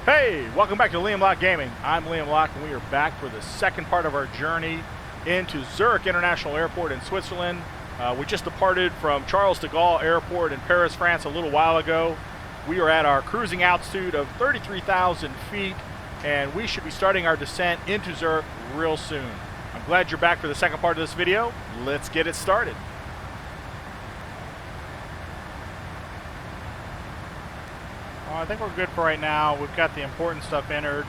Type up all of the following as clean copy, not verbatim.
Hey, welcome back to Liam Locke Gaming. I'm Liam Locke, and we are back for the second part of our journey into Zurich International Airport in Switzerland. We just departed from Charles de Gaulle Airport in Paris, France a little while ago. We are at our cruising altitude of 33,000 feet, and we should be starting our descent into Zurich real soon. I'm glad you're back for the second part of this video. Let's get it started. I think we're good for right now. We've got the important stuff entered.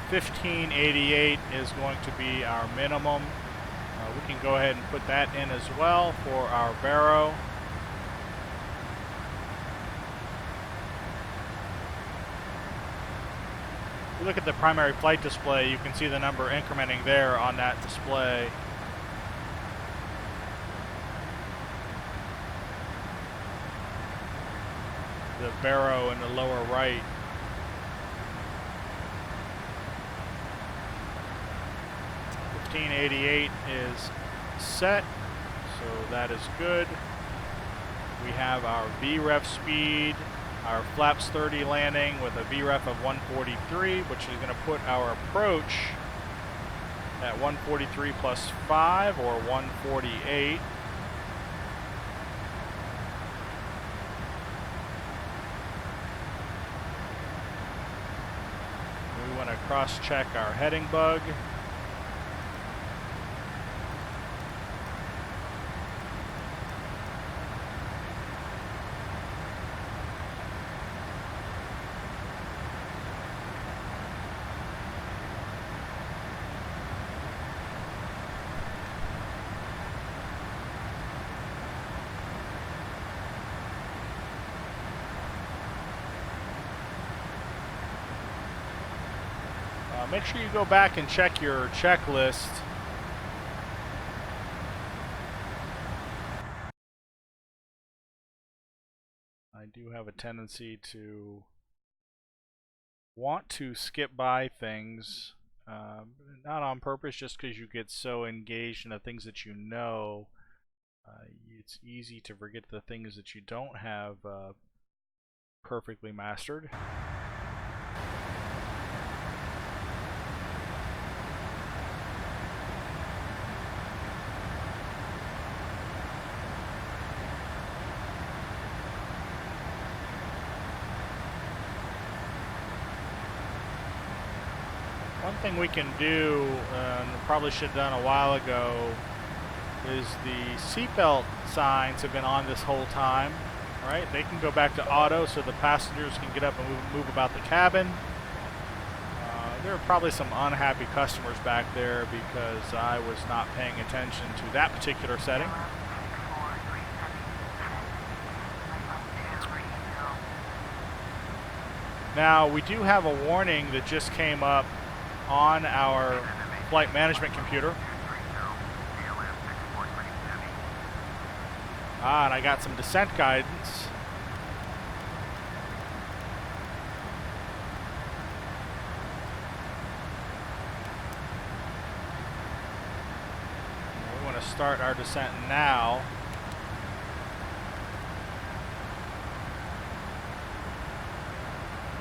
1588 is going to be our minimum. We can go ahead and put that in as well for our baro. If you look at the primary flight display, you can see the number incrementing there on that display. The baro in the lower right. .88 is set, so that is good. We have our VREF speed, our flaps 30 landing with a VREF of 143, which is going to put our approach at 143 plus 5 or 148. We want to cross-check our heading bug. Make sure you go back and check your checklist. I do have a tendency to want to skip by things, not on purpose, just because you get so engaged in the things that you know. It's easy to forget the things that you don't have perfectly mastered. One thing we can do, and probably should have done a while ago, is the seatbelt signs have been on this whole time, right? They can go back to auto so the passengers can get up and move about the cabin. There are probably some unhappy customers back there because I was not paying attention to that particular setting. Now, we do have a warning that just came up on our flight management computer. And I got some descent guidance. We want to start our descent now.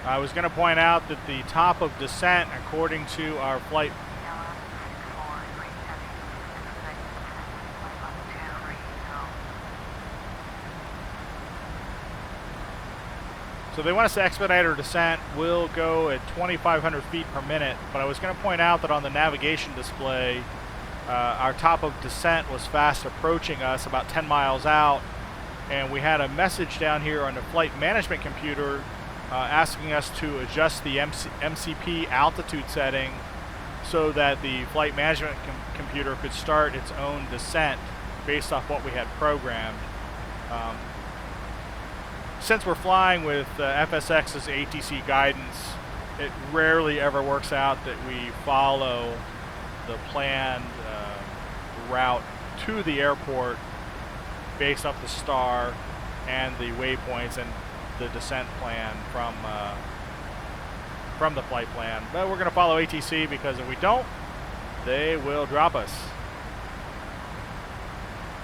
I was going to point out that the top of descent, according to our flight, so they want us to expedite our descent. We'll go at 2,500 feet per minute, but I was going to point out that on the navigation display, our top of descent was fast approaching us, about 10 miles out, and we had a message down here on the flight management computer asking us to adjust the MCP altitude setting so that the flight management computer could start its own descent based off what we had programmed. Since we're flying with FSX's ATC guidance, it rarely ever works out that we follow the planned route to the airport based off the star and the waypoints and the descent plan from the flight plan. But we're going to follow ATC because if we don't, they will drop us.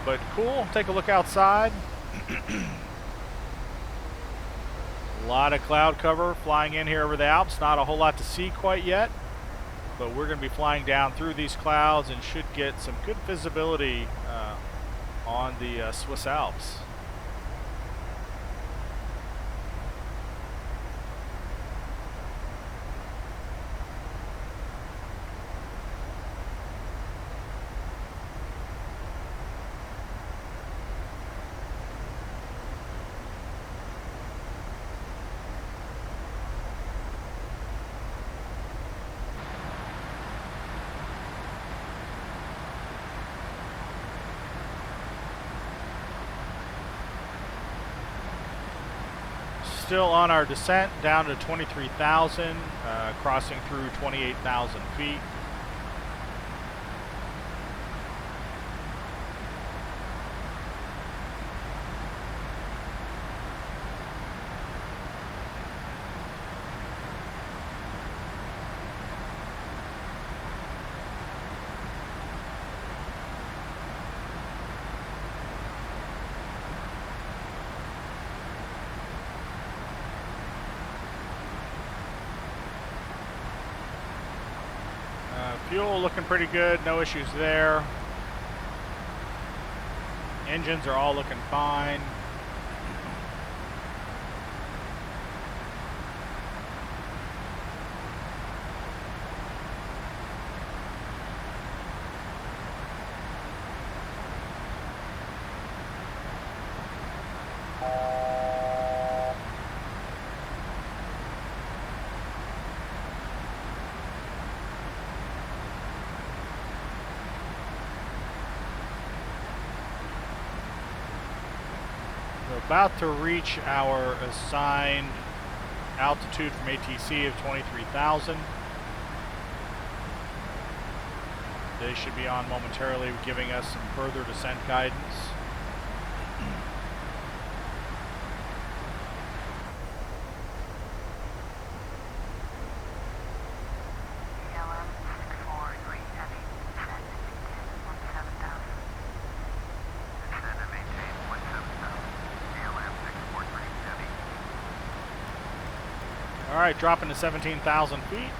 But cool, take a look outside. A lot of cloud cover flying in here over the Alps. Not a whole lot to see quite yet, but we're going to be flying down through these clouds and should get some good visibility on the Swiss Alps. Still on our descent down to 23,000, crossing through 28,000 feet. Fuel looking pretty good, no issues there. Engines are all looking fine. About to reach our assigned altitude from ATC of 23,000. They should be on momentarily, giving us some further descent guidance. All right, dropping to 17,000 feet.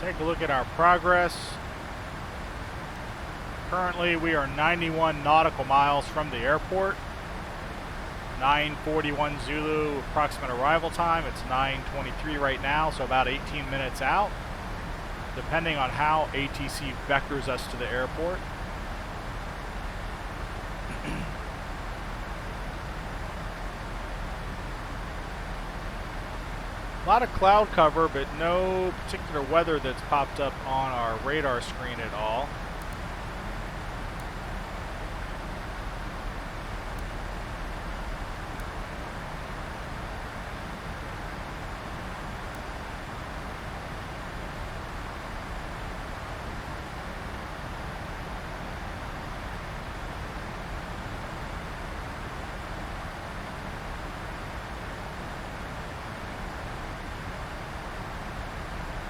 Take a look at our progress. Currently, we are 91 nautical miles from the airport. 9:41 Zulu approximate arrival time. It's 9:23 right now, so about 18 minutes out, depending on how ATC vectors us to the airport. A lot of cloud cover, but no particular weather that's popped up on our radar screen at all.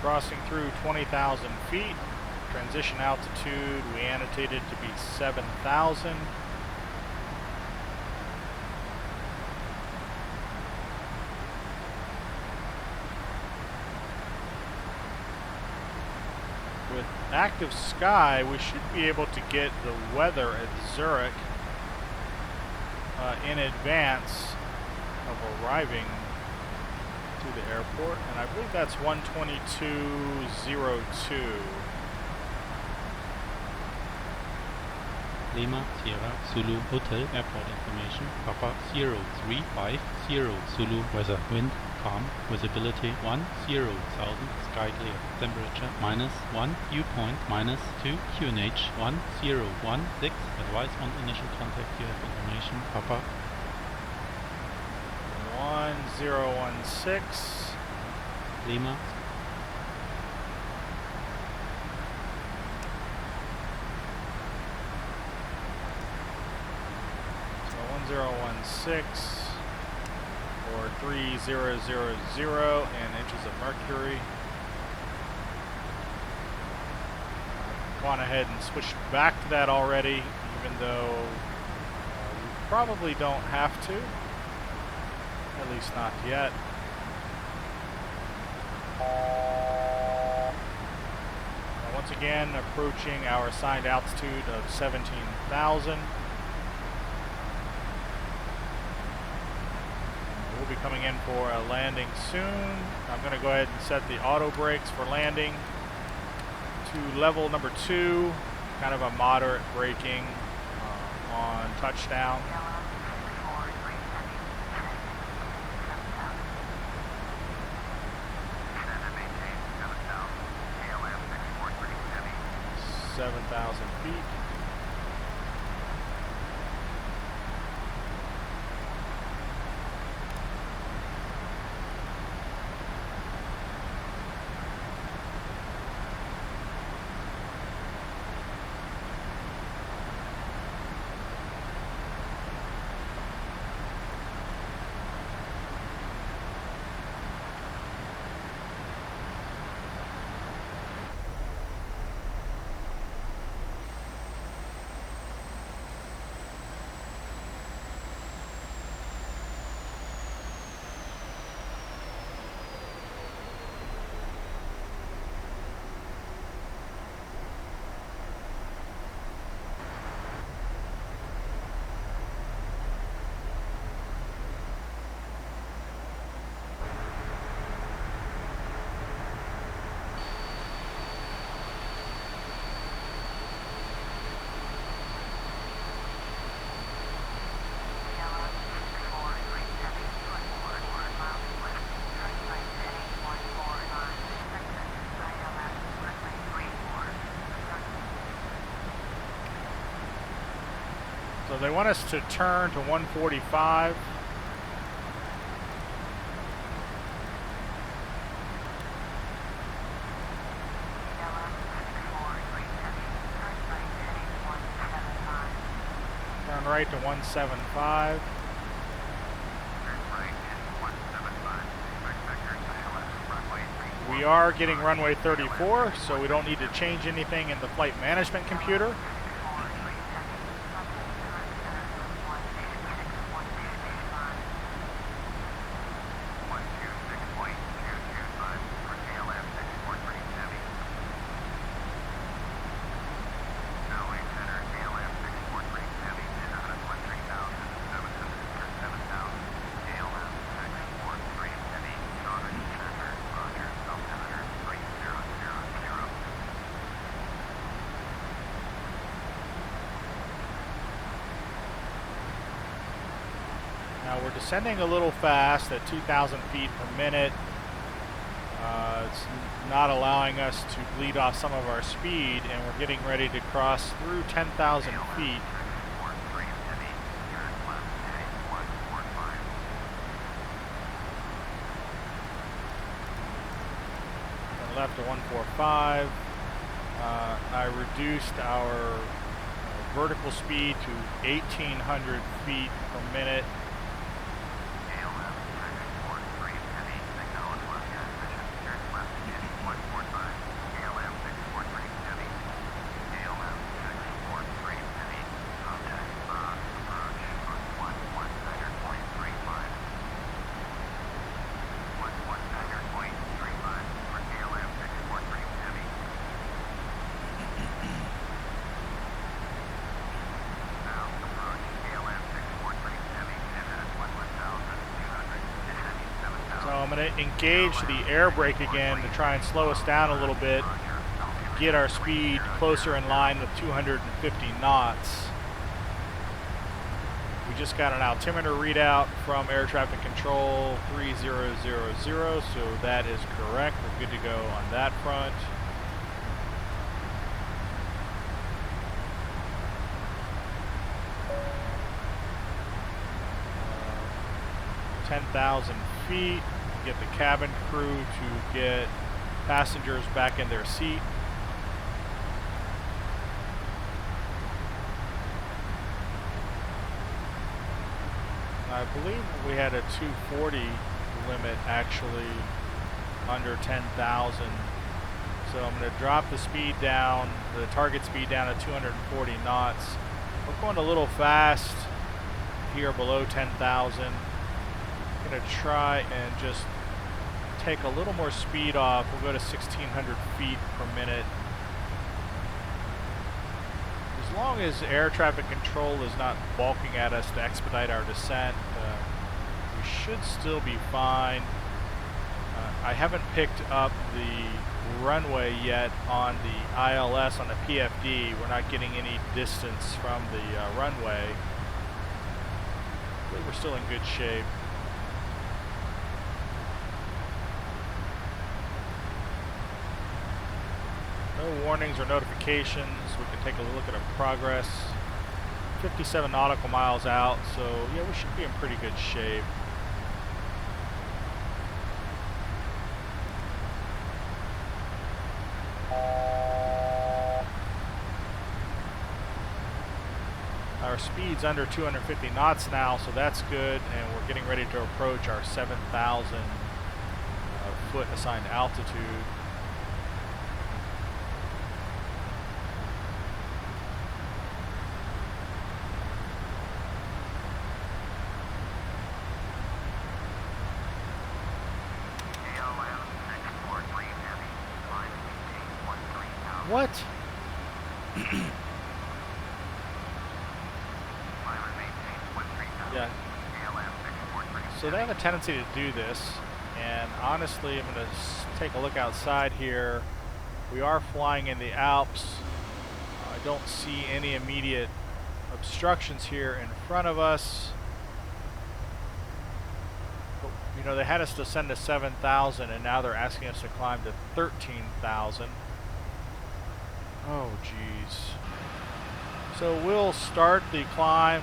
Crossing through 20,000 feet. Transition altitude we annotated to be 7,000. With active sky, we should be able to get the weather at Zurich in advance of arriving to the airport, and I believe that's 122.02. Lima Sierra Zulu Hotel Airport information. Papa 0350 Zulu weather wind calm visibility 10,000 sky clear temperature -1 dew point -2 QNH 1016 advise on initial contact you have information. Papa 1016 Lima 016 or 3000 in inches of mercury. Gone ahead and switched back to that already, even though we probably don't have to, at least not yet. Once again, approaching our assigned altitude of 17,000. We'll be coming in for a landing soon. I'm going to go ahead and set the auto brakes for landing to level number 2, kind of a moderate braking on touchdown. feet. So they want us to turn to 145. Turn right to 175. We are getting runway 34, so we don't need to change anything in the flight management computer. We're descending a little fast at 2,000 feet per minute. It's not allowing us to bleed off some of our speed, and we're getting ready to cross through 10,000 feet. Turn left to 145. I reduced our vertical speed to 1,800 feet per minute. I'm going to engage the air brake again to try and slow us down a little bit, get our speed closer in line with 250 knots. We just got an altimeter readout from air traffic control 3000, so that is correct. We're good to go on that front. Uh, 10,000 feet. Get the cabin crew to get passengers back in their seat. I believe we had a 240 limit actually under 10,000. So I'm going to drop the speed down, the target speed down to 240 knots. We're going a little fast here below 10,000. I'm going to try and just take a little more speed off. We'll go to 1,600 feet per minute. As long as air traffic control is not balking at us to expedite our descent, we should still be fine. I haven't picked up the runway yet on the ILS on the PFD. We're not getting any distance from the runway. I believe we're still in good shape. No warnings or notifications. We can take a look at our progress. 57 nautical miles out, so yeah, we should be in pretty good shape. Our speed's under 250 knots now, so that's good, and we're getting ready to approach our 7,000 foot assigned altitude. What? Yeah. So they have a tendency to do this, and honestly, I'm going to take a look outside here. We are flying in the Alps. I don't see any immediate obstructions here in front of us. But, you know, they had us descend to 7,000, and now they're asking us to climb to 13,000. Oh, geez. So we'll start the climb.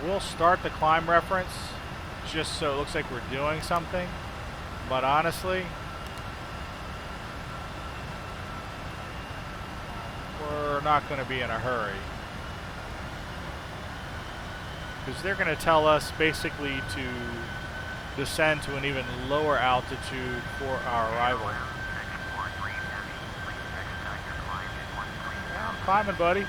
We'll start the climb reference just so it looks like we're doing something. But honestly, we're not going to be in a hurry. Because they're going to tell us basically to descend to an even lower altitude for our arrival. Yeah, I'm climbing, buddy.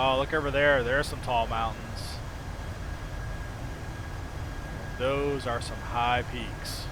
Oh, look over there. There's some tall mountains. Those are some high peaks.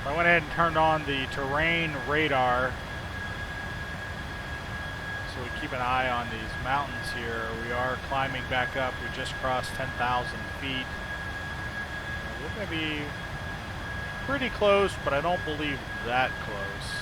I went ahead and turned on the terrain radar, so we keep an eye on these mountains here. We are climbing back up. We just crossed 10,000 feet. We're going to be pretty close, but I don't believe that close.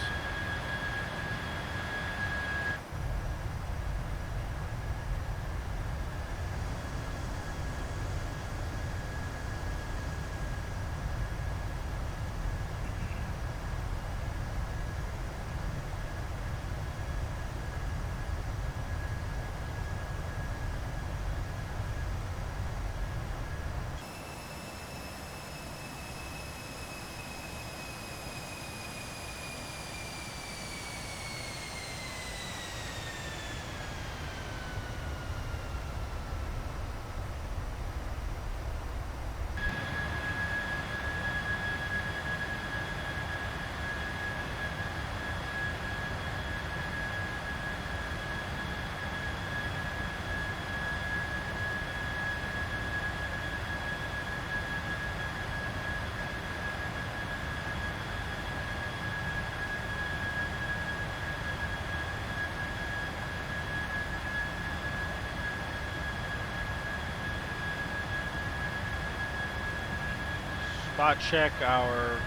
Spot check our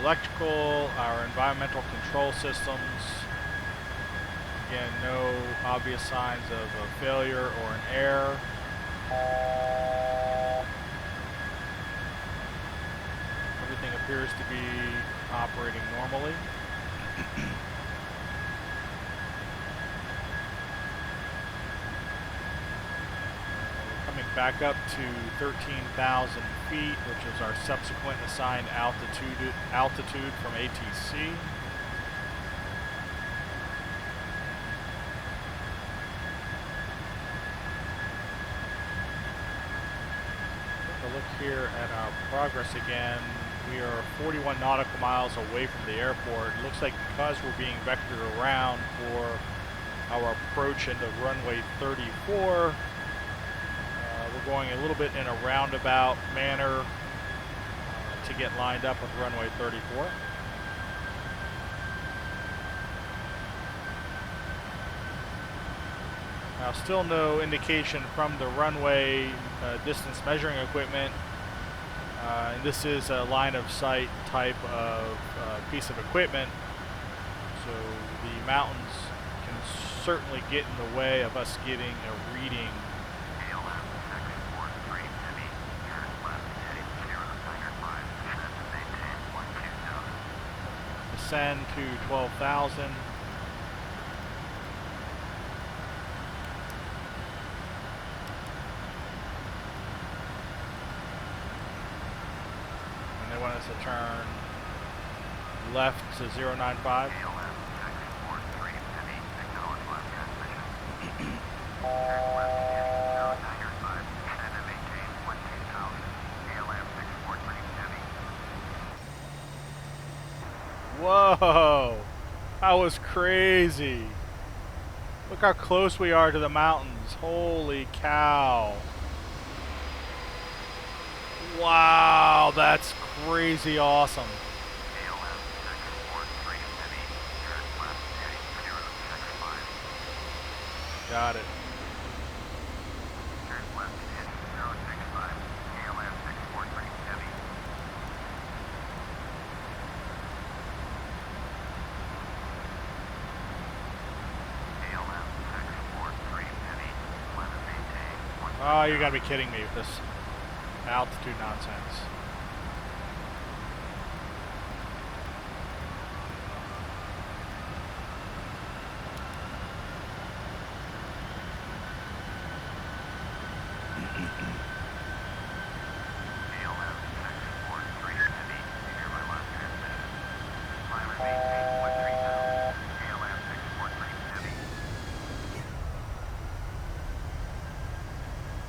electrical, our environmental control systems. Again, no obvious signs of a failure or an error. Everything appears to be operating normally. Back up to 13,000 feet, which is our subsequent assigned altitude from ATC. Take a look here at our progress again. We are 41 nautical miles away from the airport. It looks like because we're being vectored around for our approach into runway 34, we're going a little bit in a roundabout manner to get lined up with runway 34. Now, still no indication from the runway distance measuring equipment. And this is a line of sight type of piece of equipment, so the mountains can certainly get in the way of us getting a reading. Descend to 12,000. And they want us to turn left to 095. Whoa, that was crazy. Look how close we are to the mountains. Holy cow. Wow, that's crazy awesome. Got it. Oh, you gotta be kidding me with this altitude nonsense.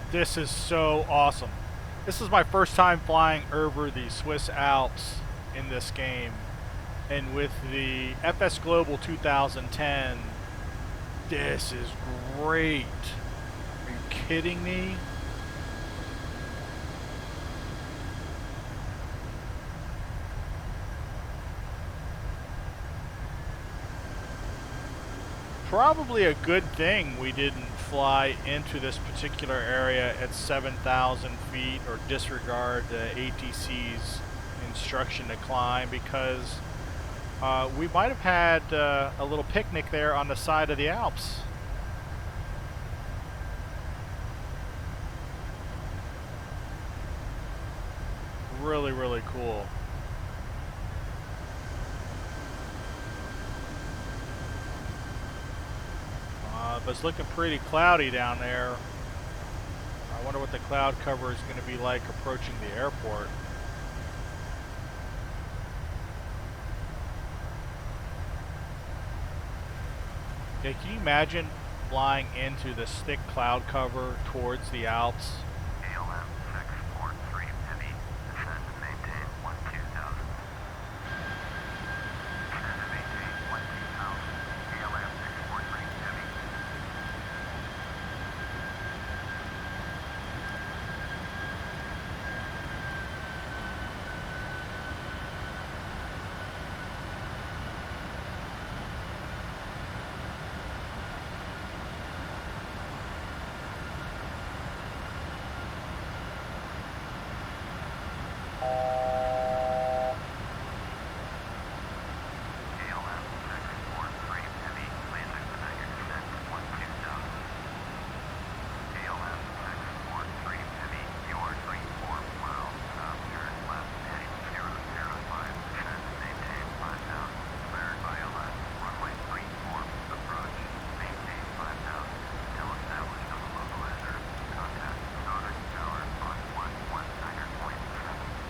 This is so awesome. This is my first time flying over the Swiss Alps in this game. And with the FS Global 2010, this is great. Are you kidding me? probably a good thing we didn't fly into this particular area at 7,000 feet or disregard the ATC's instruction to climb, because we might have had a little picnic there on the side of the Alps. Really, really cool. But it's looking pretty cloudy down there. I wonder what the cloud cover is going to be like approaching the airport. Yeah, can you imagine flying into this thick cloud cover towards the Alps?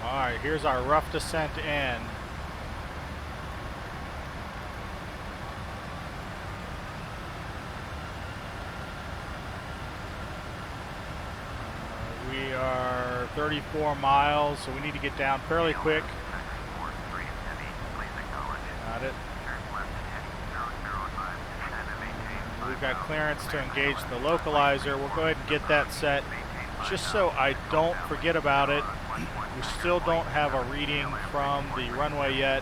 Alright, here's our rough descent in. We are 34 miles, so we need to get down fairly quick. Got it. We've got clearance to engage the localizer. We'll go ahead and get that set just so I don't forget about it. We still don't have a reading from the runway yet.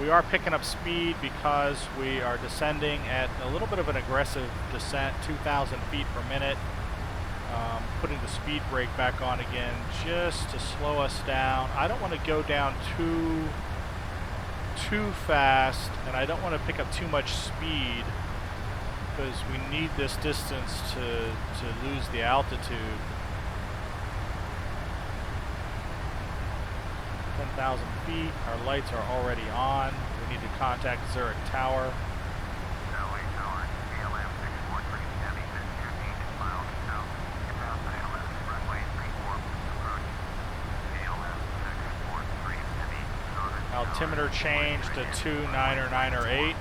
We are picking up speed because we are descending at a little bit of an aggressive descent, 2,000 feet per minute. Putting the speed brake back on again just to slow us down. I don't want to go down too fast, and I don't want to pick up too much speed, because we need this distance to lose the altitude. 10,000 feet, our lights are already on. We need to contact Zurich Tower. Altimeter change to 29908.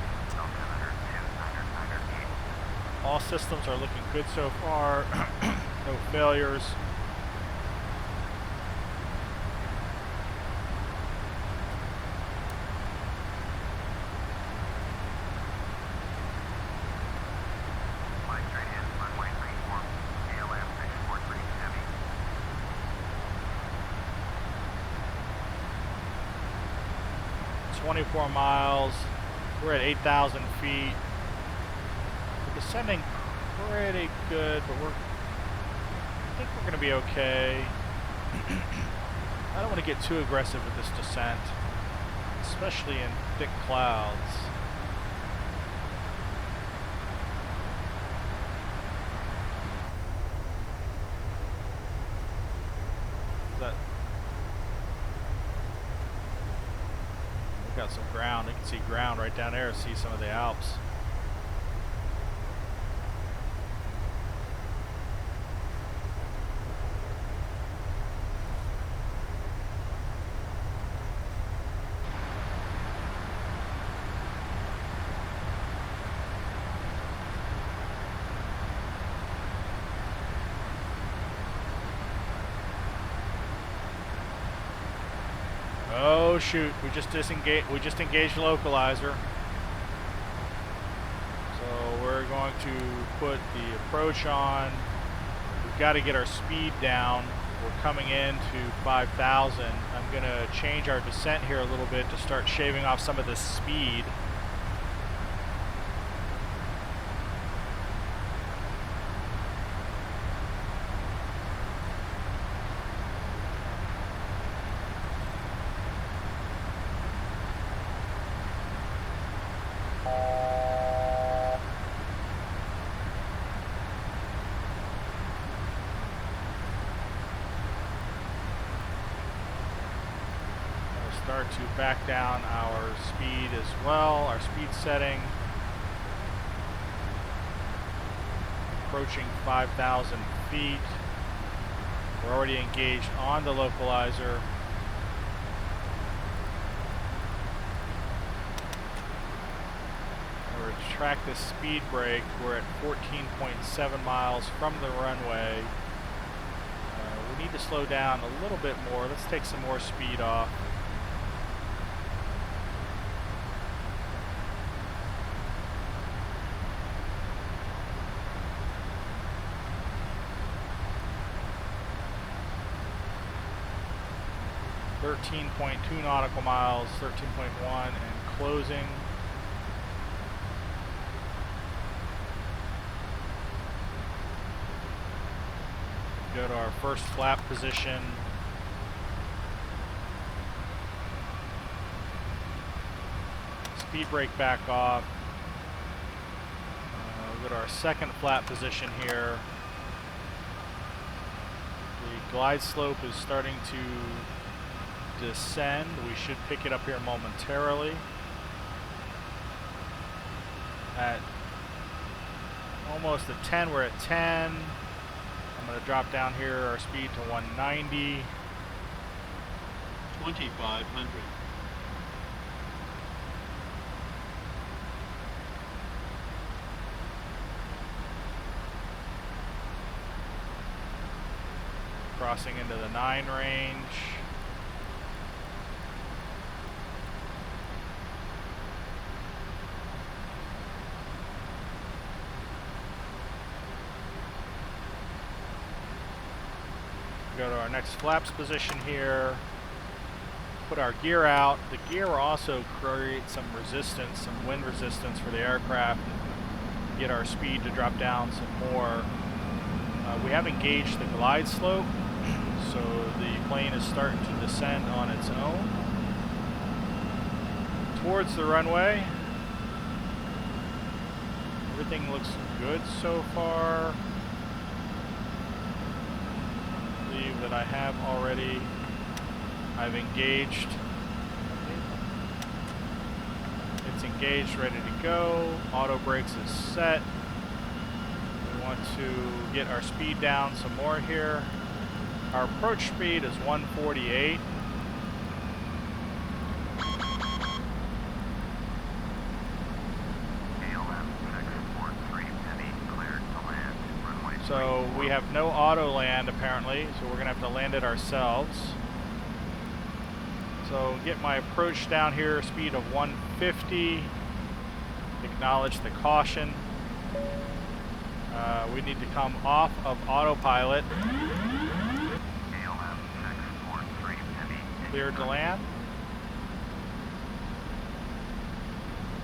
All systems are looking good so far. No failures. .24 miles. We're at 8,000 feet. We're descending pretty good, but I think we're going to be okay. I don't want to get too aggressive with this descent, especially in thick clouds. Got some ground. You can see ground right down there. See some of the Alps. Oh shoot, we just engaged localizer. So we're going to put the approach on. We've got to get our speed down. we're coming into 5,000. I'm going to change our descent here a little bit to start shaving off some of this speed. Start to back down our speed as well, our speed setting. Approaching 5,000 feet. We're already engaged on the localizer. We're to track this speed brake. We're at 14.7 miles from the runway. We need to slow down a little bit more. Let's take some more speed off. .2 nautical miles, 13.1, and closing. Go to our first flap position. Speed brake back off. We'll go to our second flap position here. The glide slope is starting to descend. We should pick it up here momentarily. At almost at 10, we're at 10. I'm going to drop down here our speed to 190. 2,500. Crossing into the 9 range. Go to our next flaps position here. Put our gear out. The gear will also create some resistance, some wind resistance for the aircraft. Get our speed to drop down some more. We have engaged the glide slope, so the plane is starting to descend on its own towards the runway. Everything looks good so far. That I have already. I've engaged. It's engaged, ready to go. Auto brakes is set. We want to get our speed down some more here. Our approach speed is 148. So we have no auto land apparently, so we're going to have to land it ourselves. So get my approach down here, speed of 150. Acknowledge the caution. We need to come off of autopilot. Cleared to land.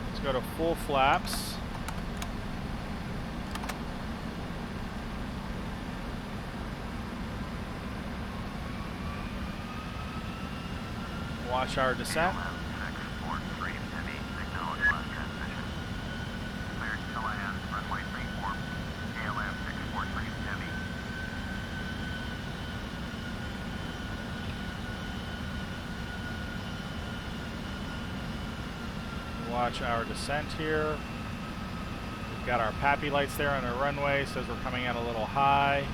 Let's go to full flaps. Watch our descent. Watch our descent here. We've got our PAPI lights there on our runway, says we're coming in a little high.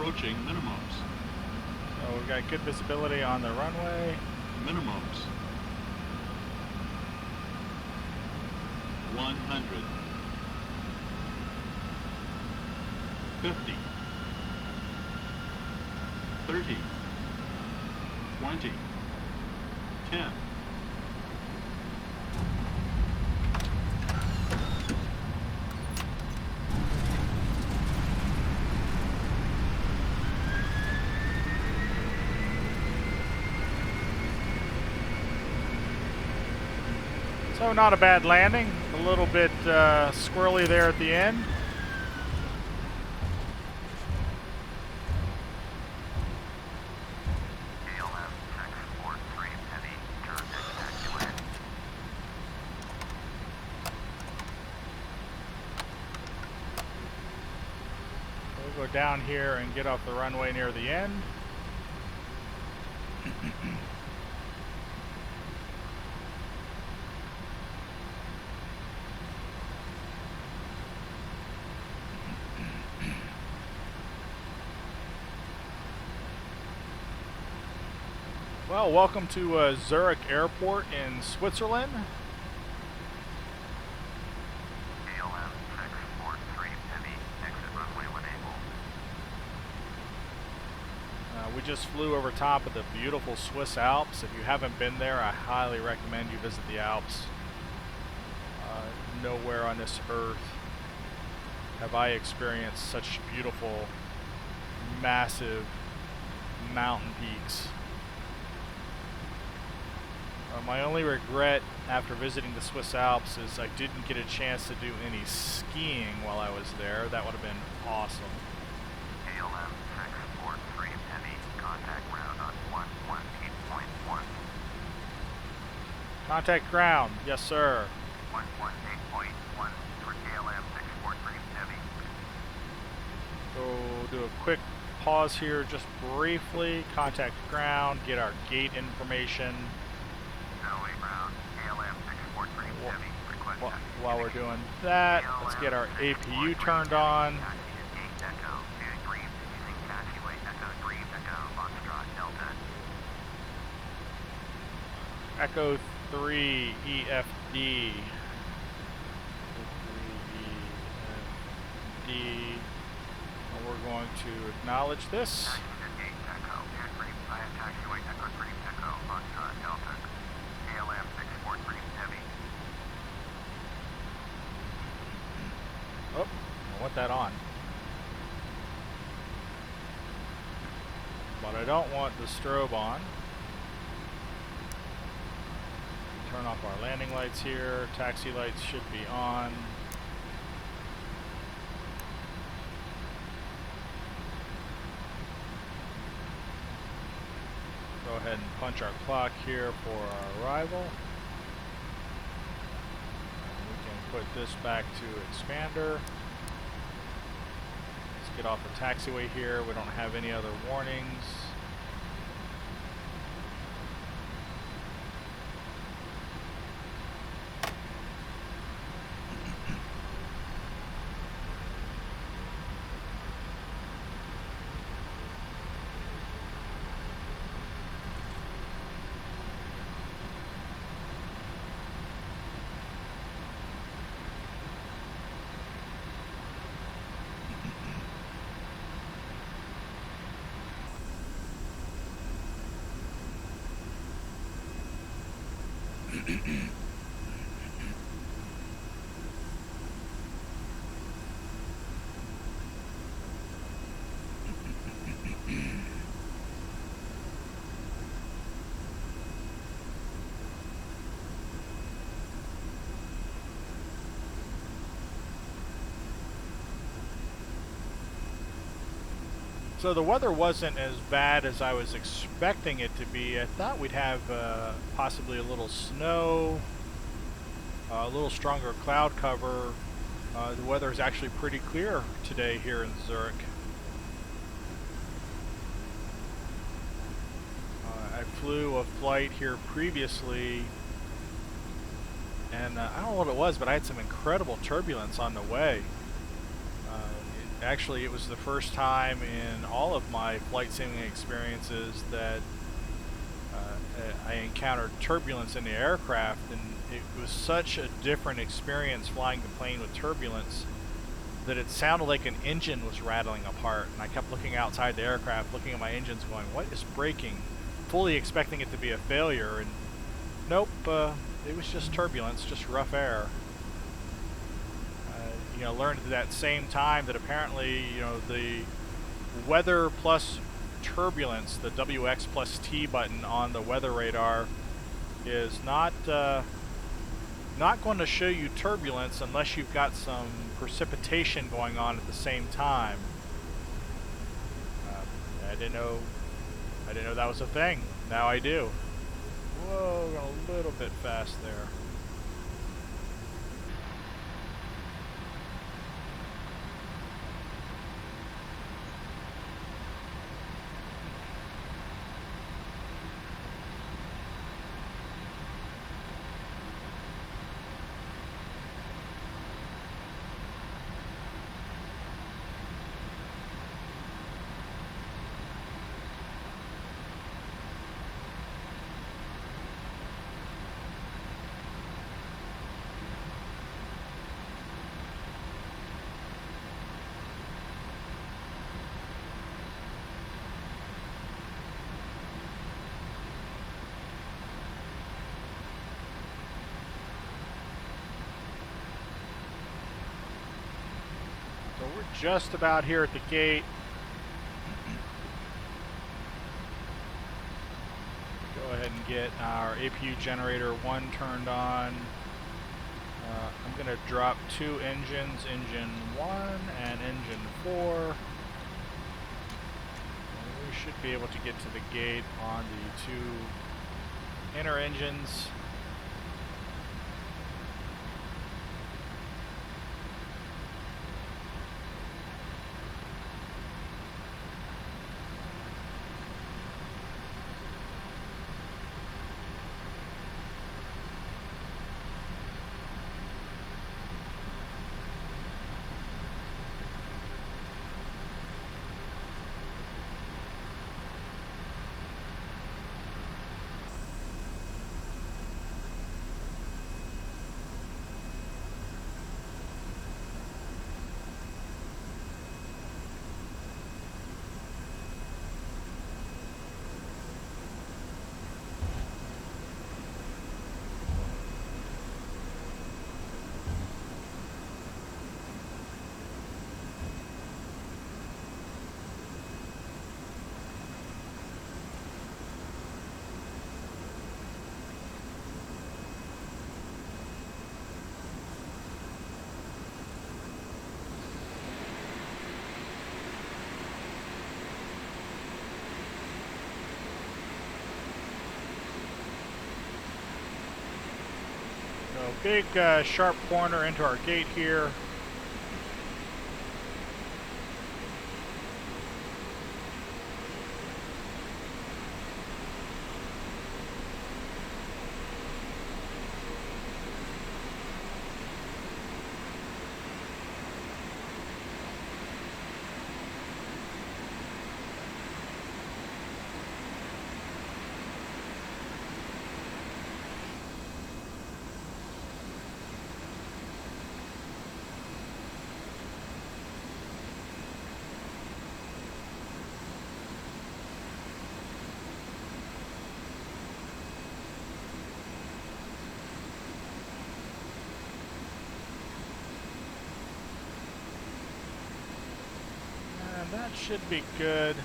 Approaching minimums. So we've got good visibility on the runway. Minimums. 100. 50. 30. 20. 10. So not a bad landing, a little bit squirrely there at the end. We'll go down here and get off the runway near the end. Well, welcome to Zurich Airport in Switzerland. We just flew over top of the beautiful Swiss Alps. If you haven't been there, I highly recommend you visit the Alps. Nowhere on this earth have I experienced such beautiful, massive mountain peaks. My only regret after visiting the Swiss Alps is I didn't get a chance to do any skiing while I was there. That would have been awesome. KLM 643 Penny, contact ground on 118.1. Contact ground, yes sir. 118.1 for KLM 643 Heavy. So do a quick pause here just briefly. Contact ground, get our gate information. While we're doing that, let's get our APU turned on. Echo 3 EFD. And we're going to acknowledge this. Oh, I want that on. But I don't want the strobe on. Turn off our landing lights here. Taxi lights should be on. Go ahead and punch our clock here for our arrival. Put this back to expander. Let's get off the taxiway here. We don't have any other warnings. So the weather wasn't as bad as I was expecting it to be. I thought we'd have possibly a little snow, a little stronger cloud cover. The weather is actually pretty clear today here in Zurich. I flew a flight here previously, and I don't know what it was, but I had some incredible turbulence on the way. actually it was the first time in all of my flight siming experiences that I encountered turbulence in the aircraft, and it was such a different experience flying the plane with turbulence that it sounded like an engine was rattling apart, and I kept looking outside the aircraft, looking at my engines going, what is breaking? Fully expecting it to be a failure, and nope, it was just turbulence, just rough air. You know, learned at that same time that apparently, you know, the weather plus turbulence, the WX plus T button on the weather radar, is not going to show you turbulence unless you've got some precipitation going on at the same time. I didn't know that was a thing. Now I do. Whoa, got a little bit fast there. So we're just about here at the gate. Go ahead and get our APU generator 1 turned on. I'm going to drop 2 engines, engine 1 and engine 4. And we should be able to get to the gate on the 2 inner engines. Big sharp corner into our gate here. That should be good.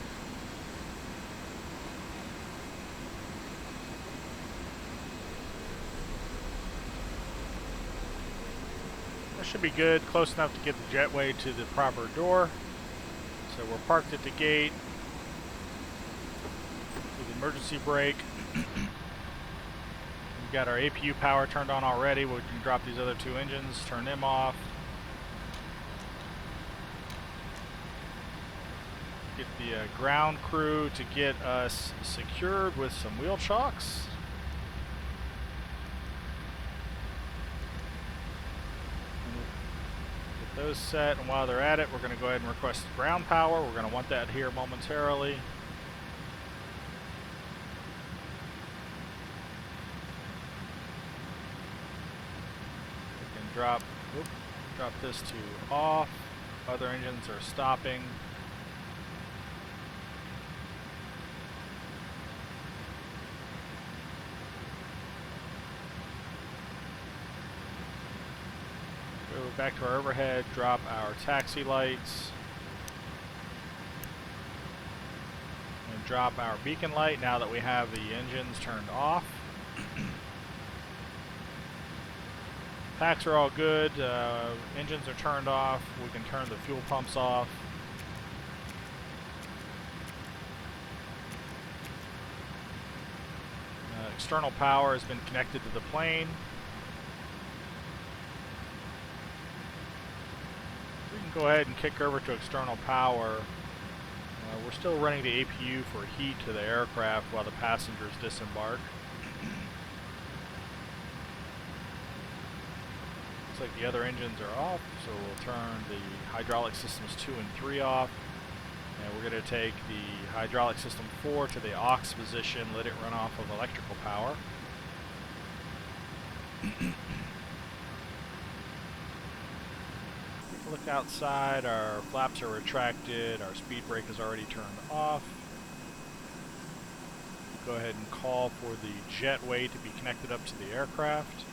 That should be good, close enough to get the jetway to the proper door. So we're parked at the gate with the emergency brake. We've got our APU power turned on already. We can drop these other 2 engines, turn them off. Get the ground crew to get us secured with some wheel chocks. Get those set, and while they're at it, we're going to go ahead and request ground power. We're going to want that here momentarily. We can drop this to off. Other engines are stopping. Go back to our overhead, drop our taxi lights, and drop our beacon light now that we have the engines turned off. Packs are all good, engines are turned off, we can turn the fuel pumps off. External power has been connected to the plane. We can go ahead and kick over to external power. We're still running the APU for heat to the aircraft while the passengers disembark. Looks like the other engines are off, so we'll turn the hydraulic systems 2 and 3 off. And we're going to take the hydraulic system 4 to the aux position, let it run off of electrical power. Look outside, our flaps are retracted, our speed brake is already turned off. Go ahead and call for the jetway to be connected up to the aircraft.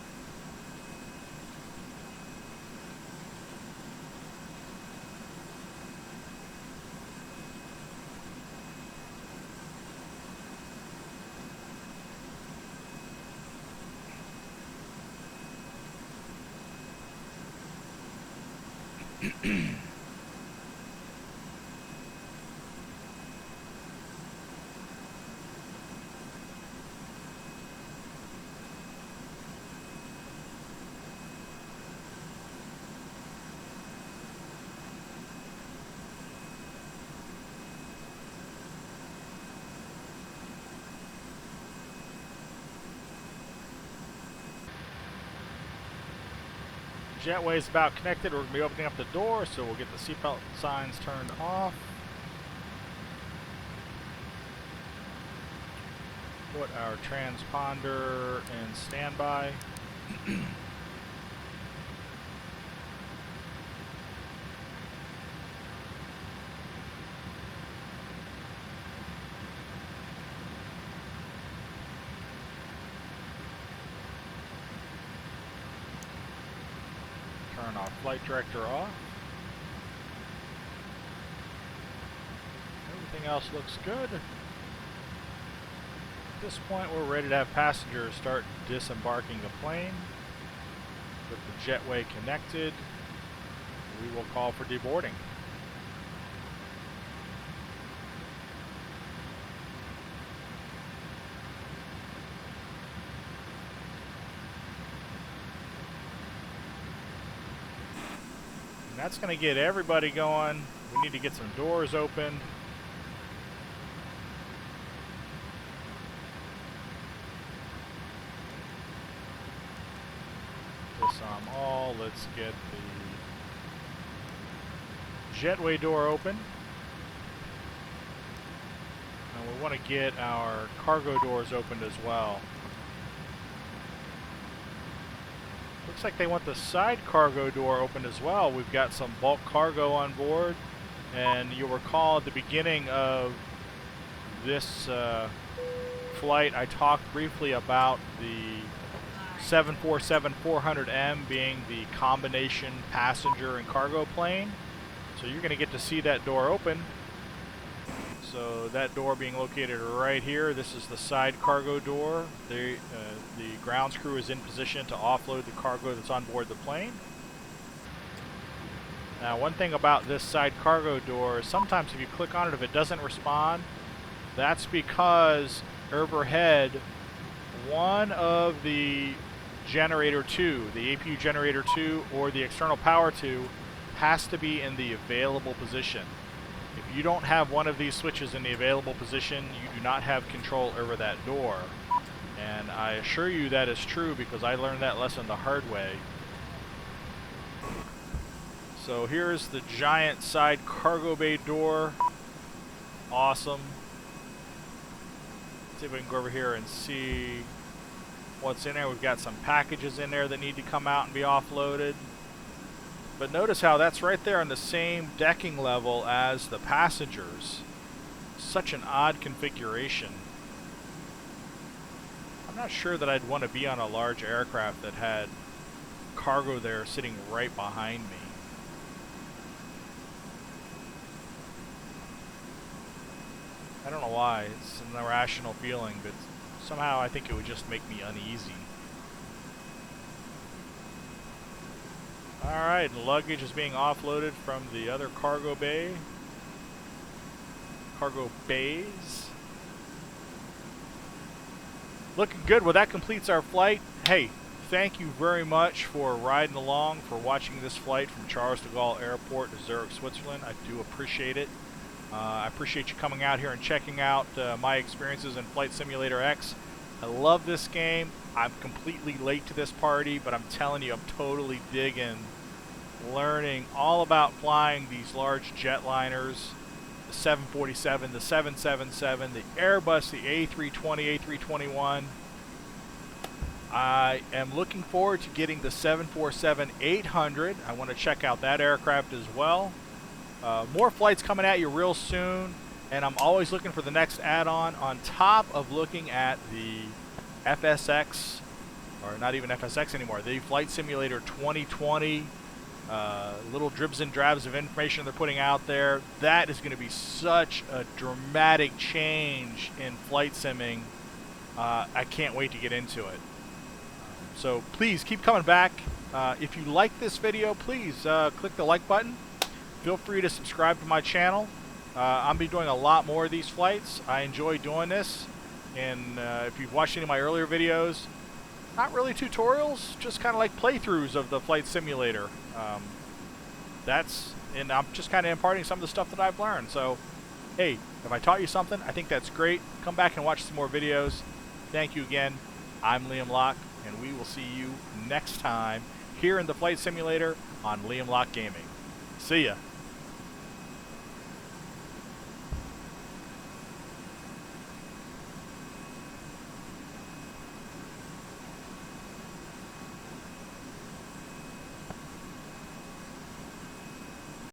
Jetway is about connected. We're going to be opening up the door, so we'll get the seatbelt signs turned off. Put our transponder in standby. Turn our flight director off. Everything else looks good. At this point, we're ready to have passengers start disembarking the plane. With the jetway connected, we will call for deboarding. That's going to get everybody going. We need to get some doors opened. Disarm all. Let's get the jetway door open. And we want to get our cargo doors opened as well. Looks like they want the side cargo door opened as well. We've got some bulk cargo on board, and you'll recall at the beginning of this flight I talked briefly about the 747-400M being the combination passenger and cargo plane. So you're going to get to see that door open. So that door being located right here, this is the side cargo door. The grounds crew is in position to offload the cargo that's on board the plane. Now, one thing about this side cargo door is sometimes if you click on it, if it doesn't respond, that's because overhead, one of the generator 2, the APU generator 2 or the external power 2, has to be in the available position. If you don't have one of these switches in the available position, you do not have control over that door. And I assure you that is true because I learned that lesson the hard way. So here's the giant side cargo bay door. Awesome. Let's see if we can go over here and see what's in there. We've got some packages in there that need to come out and be offloaded. But notice how that's right there on the same decking level as the passengers. Such an odd configuration. I'm not sure that I'd want to be on a large aircraft that had cargo there sitting right behind me. I don't know why. It's an irrational feeling, but somehow I think it would just make me uneasy. Alright, luggage is being offloaded from the other cargo bay. Cargo bays. Looking good. Well, that completes our flight. Hey, thank you very much for riding along, for watching this flight from Charles de Gaulle Airport to Zurich, Switzerland. I do appreciate it. I appreciate you coming out here and checking out my experiences in Flight Simulator X. I love this game. I'm completely late to this party, but I'm telling you, I'm totally digging learning all about flying these large jetliners, the 747, the 777, the Airbus, the A320, A321. I am looking forward to getting the 747-800. I want to check out that aircraft as well. More flights coming at you real soon, and I'm always looking for the next add-on on top of looking at the FSX, or not even FSX anymore, the Flight Simulator 2020, little dribs and drabs of information they're putting out there. That is going to be such a dramatic change in flight simming. I can't wait to get into it. So please keep coming back. If you like this video, please click the like button. Feel free to subscribe to my channel. I'll be doing a lot more of these flights. I enjoy doing this. And if you've watched any of my earlier videos, not really tutorials, just kind of like playthroughs of the Flight Simulator. And I'm just kind of imparting some of the stuff that I've learned. So, hey, if I taught you something, I think that's great. Come back and watch some more videos. Thank you again. I'm Liam Locke, and we will see you next time here in the Flight Simulator on Liam Locke Gaming. See ya.